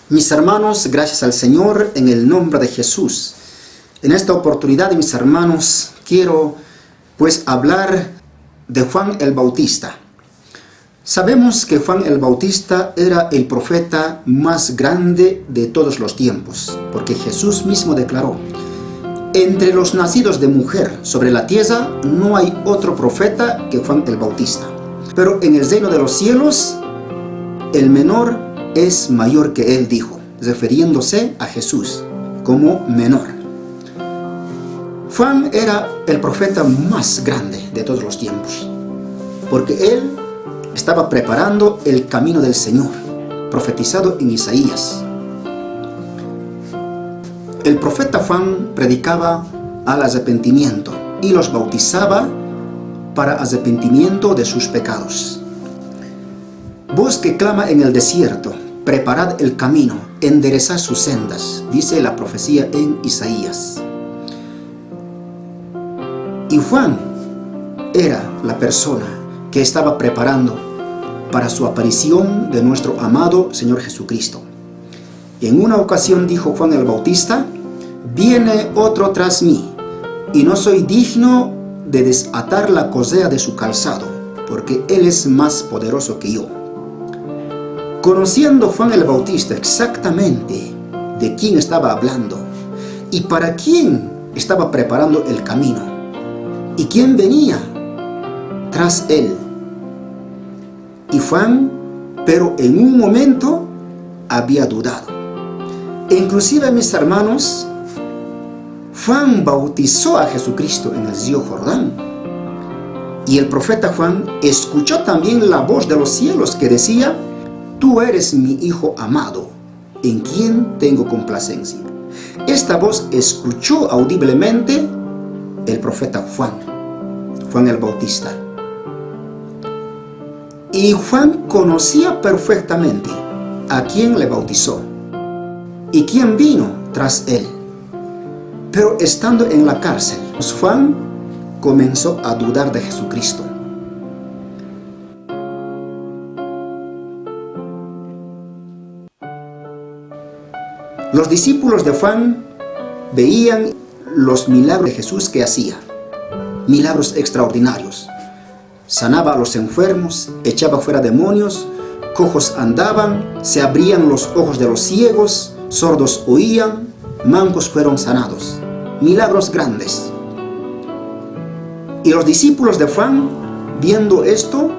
Mis hermanos, gracias al Señor, en el nombre de Jesús. En esta oportunidad, mis hermanos, quiero hablar de Juan el Bautista. Sabemos que Juan el Bautista era el profeta más grande de todos los tiempos, porque Jesús mismo declaró: entre los nacidos de mujer sobre la tierra no hay otro profeta que Juan el Bautista. Pero en el reino de los cielos, el menor es mayor que él, dijo, refiriéndose a Jesús como menor. Juan era el profeta más grande de todos los tiempos, porque él estaba preparando el camino del Señor, profetizado en Isaías. El profeta Juan predicaba al arrepentimiento y los bautizaba para arrepentimiento de sus pecados. Voz que clama en el desierto, preparad el camino, enderezad sus sendas, dice la profecía en Isaías. Y Juan era la persona que estaba preparando para su aparición de nuestro amado Señor Jesucristo. Y en una ocasión dijo Juan el Bautista: viene otro tras mí, y no soy digno de desatar la correa de su calzado, porque él es más poderoso que yo. Conociendo Juan el Bautista exactamente de quién estaba hablando y para quién estaba preparando el camino y quién venía tras él. Y Juan, pero en un momento, había dudado. E inclusive, mis hermanos, Juan bautizó a Jesucristo en el río Jordán. Y el profeta Juan escuchó también la voz de los cielos que decía: tú eres mi Hijo amado, en quien tengo complacencia. Esta voz escuchó audiblemente el profeta Juan el Bautista. Y Juan conocía perfectamente a quién le bautizó y quién vino tras él. Pero estando en la cárcel, Juan comenzó a dudar de Jesucristo. Los discípulos de Juan veían los milagros de Jesús que hacía, milagros extraordinarios. Sanaba a los enfermos, echaba fuera demonios, cojos andaban, se abrían los ojos de los ciegos, sordos oían, mancos fueron sanados. Milagros grandes. Y los discípulos de Juan, viendo esto,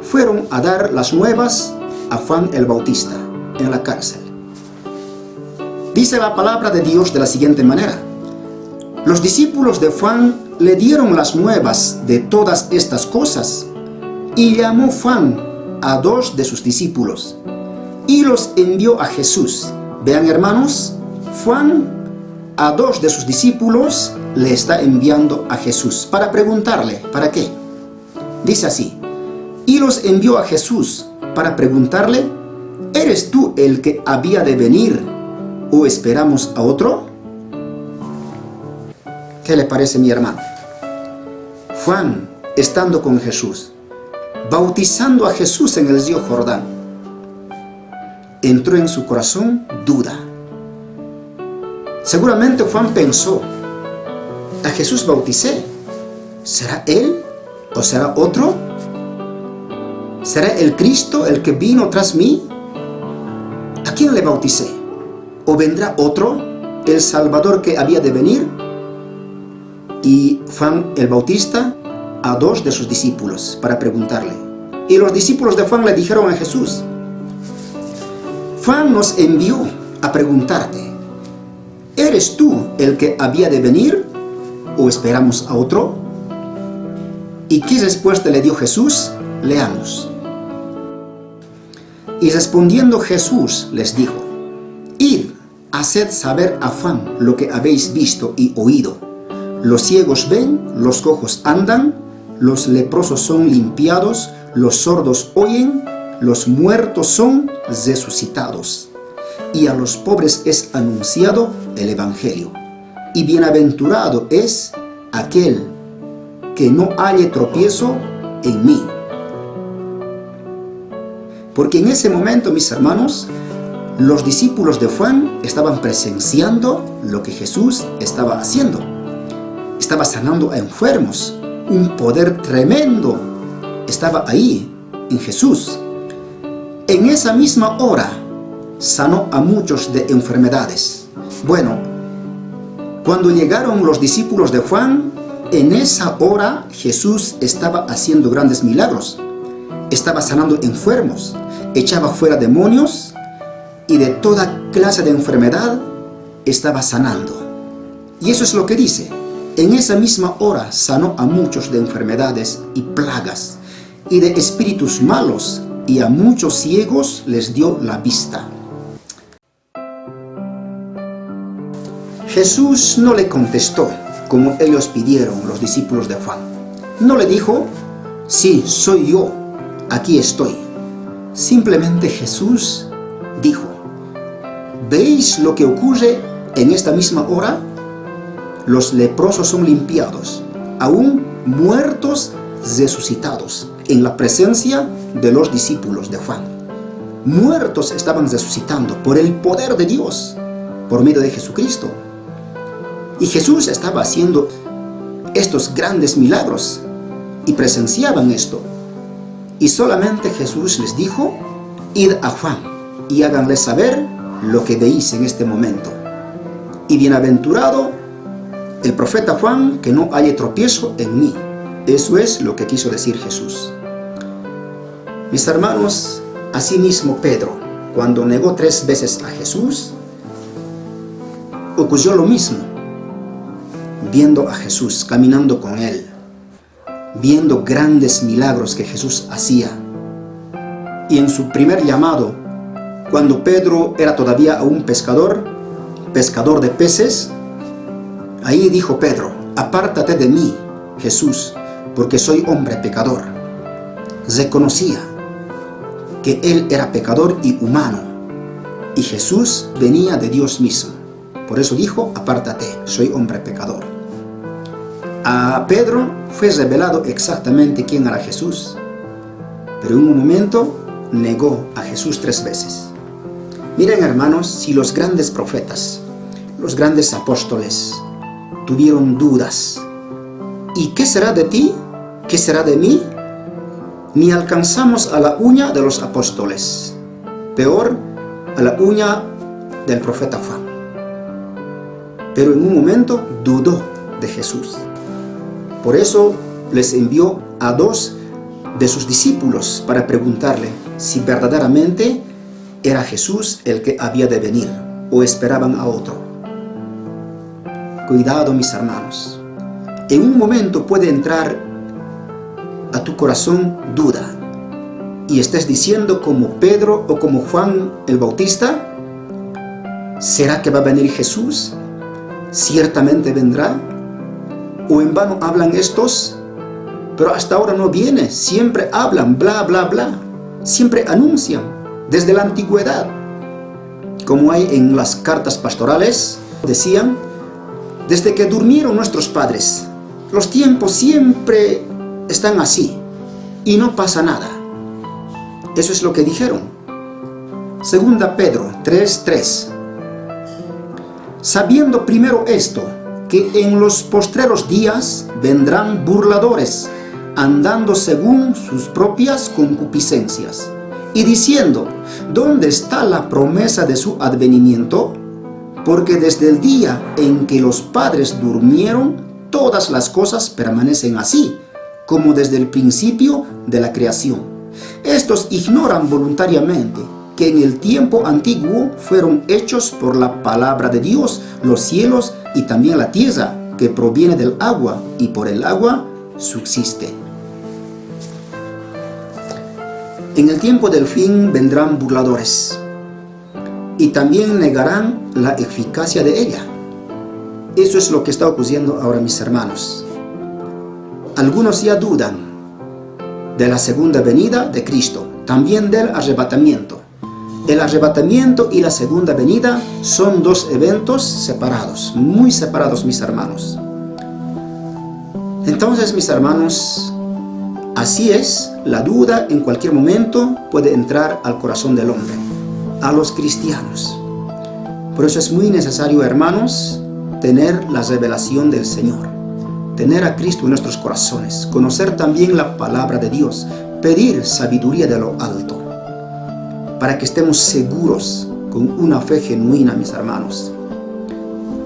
fueron a dar las nuevas a Juan el Bautista en la cárcel. Dice la palabra de Dios de la siguiente manera: los discípulos de Juan le dieron las nuevas de todas estas cosas, y llamó Juan a 2 de sus discípulos y los envió a Jesús. Vean, hermanos, Juan a 2 de sus discípulos le está enviando a Jesús para preguntarle, ¿para qué? Dice así: y los envió a Jesús para preguntarle: ¿eres tú el que había de venir o esperamos a otro? ¿Qué le parece, mi hermano? Juan, estando con Jesús, bautizando a Jesús en el río Jordán, entró en su corazón duda. Seguramente Juan pensó: a Jesús bauticé, ¿será él o será otro? ¿Será el Cristo el que vino tras mí? ¿A quién le bauticé? ¿O vendrá otro, el Salvador que había de venir? Y Juan el Bautista a 2 de sus discípulos para preguntarle. Y los discípulos de Juan le dijeron a Jesús: Juan nos envió a preguntarte: ¿eres tú el que había de venir o esperamos a otro? ¿Y qué respuesta le dio Jesús? Leamos. Y respondiendo Jesús les dijo: id, haced saber a Juan lo que habéis visto y oído. Los ciegos ven, los cojos andan, los leprosos son limpiados, los sordos oyen, los muertos son resucitados. Y a los pobres es anunciado el Evangelio. Y bienaventurado es aquel que no halle tropiezo en mí. Porque en ese momento, mis hermanos, Los discípulos de Juan estaban presenciando lo que Jesús estaba haciendo. Estaba sanando a enfermos. Un poder tremendo estaba ahí, en Jesús. En esa misma hora, sanó a muchos de enfermedades. Bueno, cuando llegaron los discípulos de Juan, en esa hora Jesús estaba haciendo grandes milagros. Estaba sanando enfermos, echaba fuera demonios y de toda clase de enfermedad estaba sanando. Y eso es lo que dice. En esa misma hora sanó a muchos de enfermedades y plagas y de espíritus malos, y a muchos ciegos les dio la vista. Jesús no le contestó como ellos pidieron, los discípulos de Juan. No le dijo, sí, soy yo, aquí estoy. Simplemente Jesús dijo, ¿veis lo que ocurre en esta misma hora? Los leprosos son limpiados, aún muertos resucitados, en la presencia de los discípulos de Juan. Muertos estaban resucitando por el poder de Dios, por medio de Jesucristo. Y Jesús estaba haciendo estos grandes milagros y presenciaban esto. Y solamente Jesús les dijo, id a Juan y háganle saber lo que veis en este momento. Y bienaventurado el profeta Juan, que no haya tropiezo en mí. Eso es lo que quiso decir Jesús. Mis hermanos, asimismo Pedro, cuando negó 3 veces a Jesús, ocurrió lo mismo. Viendo a Jesús, caminando con él, viendo grandes milagros que Jesús hacía. Y en su primer llamado, cuando Pedro era todavía un pescador de peces, ahí dijo Pedro, apártate de mí, Jesús, porque soy hombre pecador. Reconocía que él era pecador y humano, y Jesús venía de Dios mismo. Por eso dijo, apártate, soy hombre pecador. A Pedro fue revelado exactamente quién era Jesús, pero en un momento negó a Jesús 3 veces. Miren, hermanos, si los grandes profetas, los grandes apóstoles tuvieron dudas, ¿y qué será de ti? ¿Qué será de mí? Ni alcanzamos a la uña de los apóstoles, peor a la uña del profeta Juan. Pero en un momento dudó de Jesús. Por eso les envió a 2 de sus discípulos para preguntarle si verdaderamente era Jesús el que había de venir o esperaban a otro. Cuidado, mis hermanos. En un momento puede entrar a tu corazón duda y estés diciendo como Pedro o como Juan el Bautista, ¿será que va a venir Jesús? ¿Ciertamente vendrá? ¿O en vano hablan estos? Pero hasta ahora no viene. Siempre hablan, bla, bla, bla. Siempre anuncian, desde la antigüedad. Como hay en las cartas pastorales, decían, desde que durmieron nuestros padres, los tiempos siempre están así y no pasa nada. Eso es lo que dijeron. Segunda Pedro 3:3. Sabiendo primero esto, que en los postreros días vendrán burladores, andando según sus propias concupiscencias, y diciendo, ¿dónde está la promesa de su advenimiento? Porque desde el día en que los padres durmieron, todas las cosas permanecen así, como desde el principio de la creación. Estos ignoran voluntariamente que en el tiempo antiguo fueron hechos por la palabra de Dios los cielos y también la tierra, que proviene del agua, y por el agua subsiste. En el tiempo del fin vendrán burladores, y también negarán la eficacia de ella. Eso es lo que está ocurriendo ahora, mis hermanos. Algunos ya dudan de la segunda venida de Cristo, también del arrebatamiento. El arrebatamiento y la segunda venida son 2 eventos separados, muy separados, mis hermanos. Entonces, mis hermanos, así es, la duda en cualquier momento puede entrar al corazón del hombre. a los cristianos. Por eso es muy necesario, hermanos, tener la revelación del Señor, tener a Cristo en nuestros corazones, conocer también la palabra de Dios, pedir sabiduría de lo alto, para que estemos seguros con una fe genuina, mis hermanos.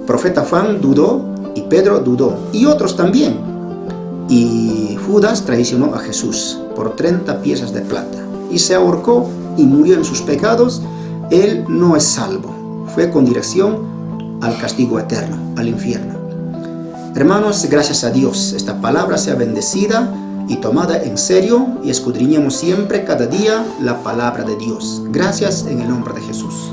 El profeta Juan dudó y Pedro dudó, y otros también. Y Judas traicionó a Jesús por 30 piezas de plata y se ahorcó y murió en sus pecados. Él no es salvo, fue con dirección al castigo eterno, al infierno. Hermanos, gracias a Dios, esta palabra sea bendecida y tomada en serio, y escudriñemos siempre, cada día, la palabra de Dios. Gracias en el nombre de Jesús.